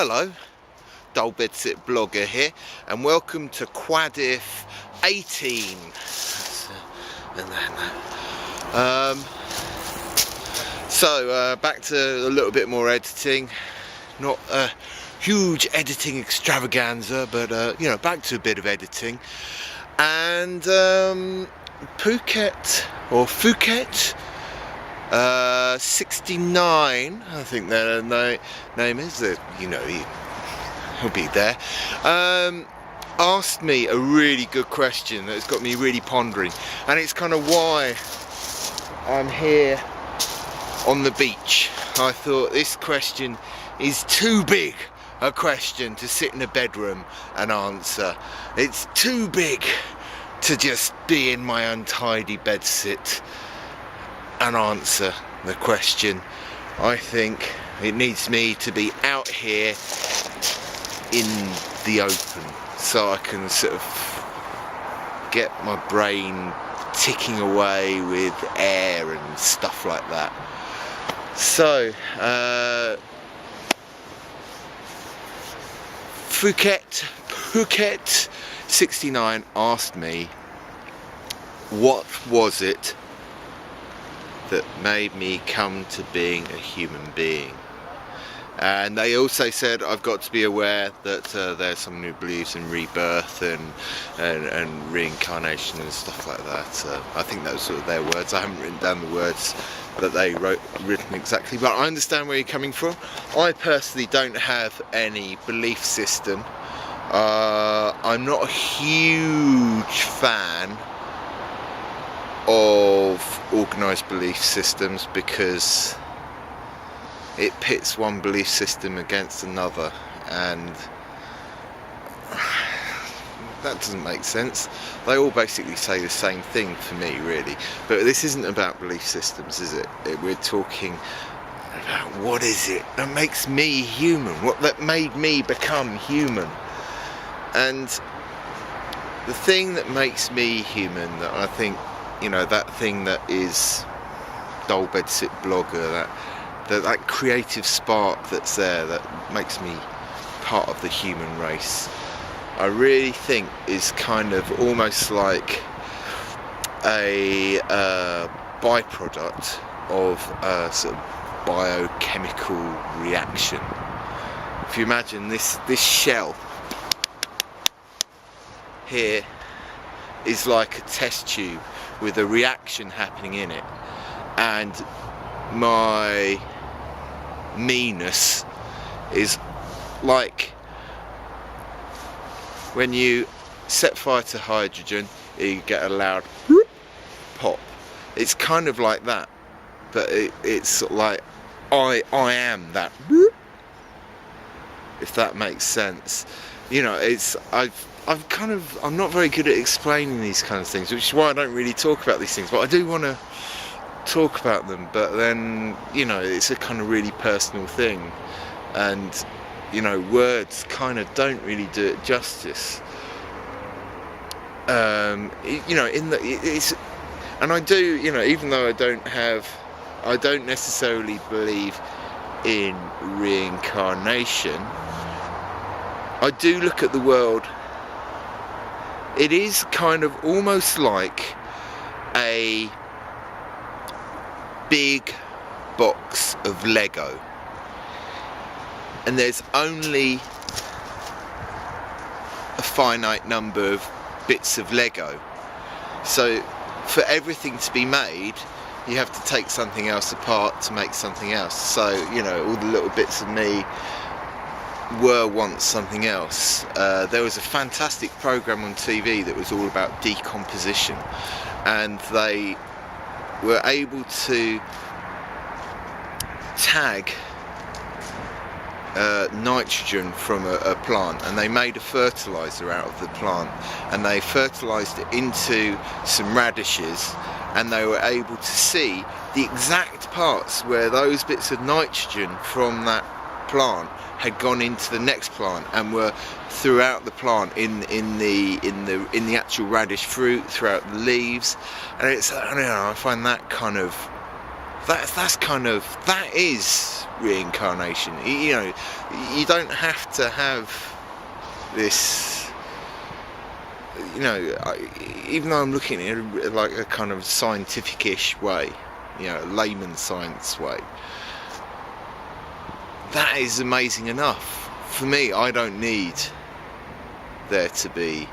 Hello, Dull Bedsit Blogger here, and welcome to QADFF 18. Back to a little bit more editing. Not a huge editing extravaganza, but back to a bit of editing. And Phuket 69, I think their name is. He'll be there. Asked me a really good question that's got me really pondering, and it's kind of why I'm here on the beach. I thought this question is too big a question to sit in a bedroom and answer. It's too big to just be in my untidy bedsit and answer the question. I think it needs me to be out here in the open, so I can sort of get my brain ticking away with air and stuff like that. So Phuket 69 asked me, what was it that made me come to being a human being? And they also said I've got to be aware that there's someone who believes in rebirth and reincarnation and stuff like that. I think those were their words. I haven't written down the words that they written exactly, but I understand where you're coming from. I personally don't have any belief system. I'm not a huge fan of organised belief systems because it pits one belief system against another, and that doesn't make sense. They all basically say the same thing for me, really. But this isn't about belief systems, is it? We're talking about what is it that makes me human, what that made me become human. And the thing that makes me human, that I think, that thing that is Dull Bedsit Blogger, that creative spark that's there, that makes me part of the human race, I really think is kind of almost like a byproduct of a sort of biochemical reaction. If you imagine this shell here is like a test tube with a reaction happening in it, and my meanness is like when you set fire to hydrogen, you get a loud pop. It's kind of like that, but it's sort of like I am that, if that makes sense. I'm not very good at explaining these kind of things, which is why I don't really talk about these things, but I do want to talk about them. But then, it's a kind of really personal thing, and words kind of don't really do it justice. And I do, even though I don't necessarily believe in reincarnation, I do look at the world. It is kind of almost like a big box of Lego, and there's only a finite number of bits of Lego. So for everything to be made, you have to take something else apart to make something else. So all the little bits of me were once something else. There was a fantastic program on TV that was all about decomposition, and they were able to tag nitrogen from a plant, and they made a fertilizer out of the plant, and they fertilized it into some radishes, and they were able to see the exact parts where those bits of nitrogen from that plant had gone into the next plant and were throughout the plant, in the actual radish fruit, throughout the leaves. And it's, I find that kind of that is reincarnation. You know, you don't have to have this, you know, even though I'm looking at it like a kind of scientific-ish way, you know, layman science way, that is amazing enough. For me, I don't need there to be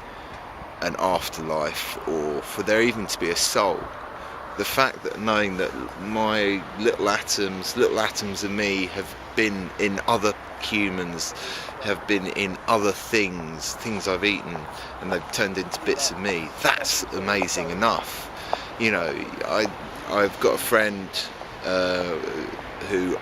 an afterlife, or for there even to be a soul. The fact that knowing that my little atoms of me have been in other humans, have been in other things I've eaten, and they've turned into bits of me, that's amazing enough. You know, I've got a friend who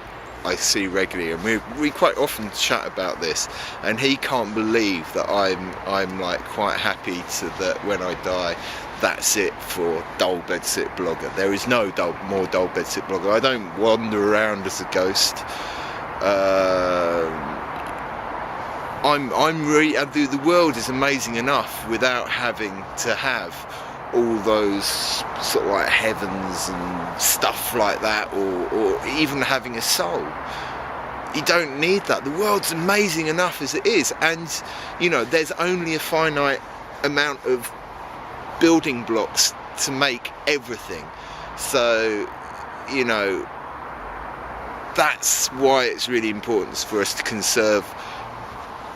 I see regularly, and we quite often chat about this, and he can't believe that I'm like quite happy that when I die, that's it for Dull Bedsit Blogger. There is no more Dull Bedsit Blogger. I don't wander around as a ghost. The world is amazing enough without having to have all those sort of like heavens and stuff like that, or even having a soul. You don't need that. The world's amazing enough as it is, and you know, there's only a finite amount of building blocks to make everything. So, you know, that's why it's really important for us to conserve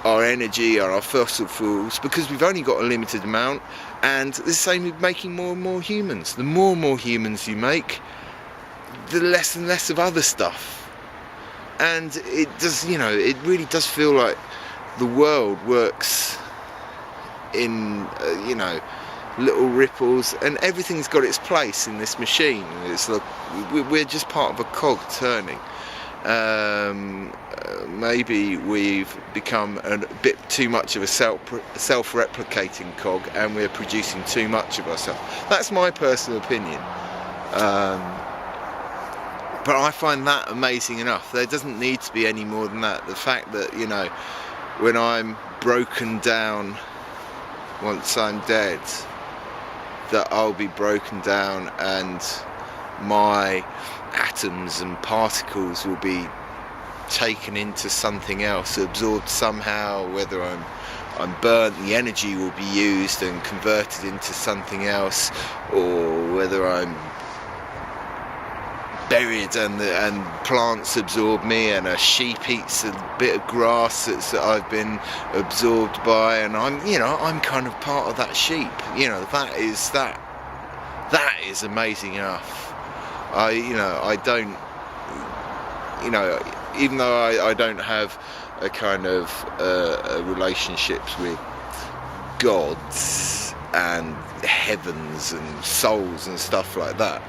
our energy and our fossil fuels, because we've only got a limited amount. And the same with making more and more humans. The more and more humans you make, the less and less of other stuff. And it does, you know, it really does feel like the world works in, you know, little ripples, and everything's got its place in this machine. It's like we're just part of a cog turning. Maybe we've become a bit too much of a self-replicating cog, and we're producing too much of ourselves. That's my personal opinion. But I find that amazing enough. There doesn't need to be any more than that. The fact that, you know, when I'm broken down, once I'm dead, that I'll be broken down and my atoms and particles will be taken into something else, absorbed somehow. Whether I'm burnt, the energy will be used and converted into something else, or whether I'm buried and plants absorb me, and a sheep eats a bit of grass that I've been absorbed by, and I'm kind of part of that sheep. You know, that is amazing enough. I don't, you know, even though I don't have a kind of relationships with gods and heavens and souls and stuff like that,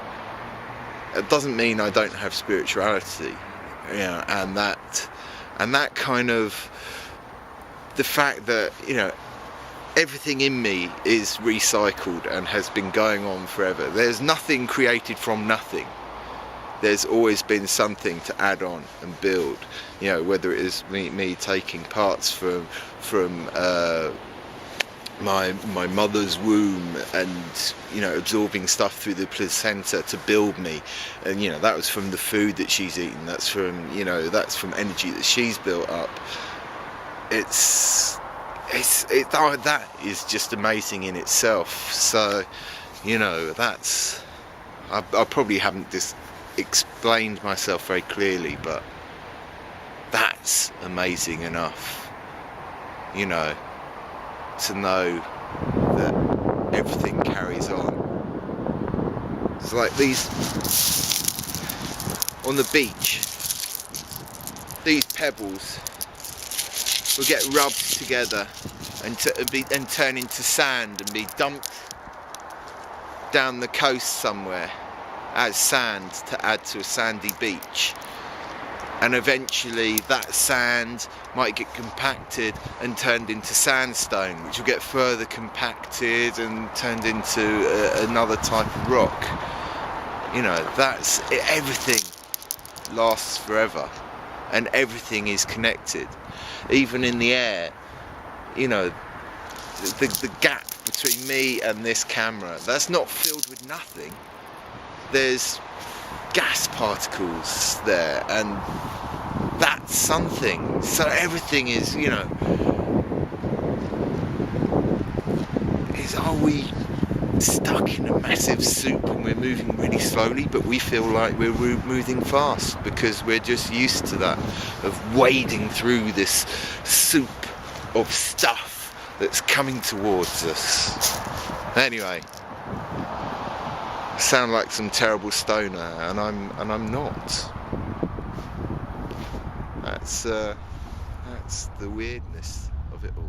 it doesn't mean I don't have spirituality, you know, and that kind of, the fact that, you know, everything in me is recycled and has been going on forever. There's nothing created from nothing. There's always been something to add on and build, you know, whether it is me taking parts from my mother's womb and, you know, absorbing stuff through the placenta to build me, and, you know, that was from the food that she's eaten, that's from, you know, that's from energy that she's built up. That is just amazing in itself. So, you know, that's, I probably haven't explained myself very clearly, but that's amazing enough, you know, to know that everything carries on. It's like these, on the beach, these pebbles will get rubbed together and turn into sand and be dumped down the coast somewhere as sand to add to a sandy beach, and eventually that sand might get compacted and turned into sandstone, which will get further compacted and turned into another type of rock. You know, that's it. Everything lasts forever, and everything is connected. Even in the air, you know, the gap between me and this camera, that's not filled with nothing. There's gas particles there, and that's something. So everything is, you know, are we stuck in a massive soup and we're moving really slowly, but we feel like we're moving fast because we're just used to that, of wading through this soup of stuff that's coming towards us. Anyway, I sound like some terrible stoner, and I'm not. That's the weirdness of it all.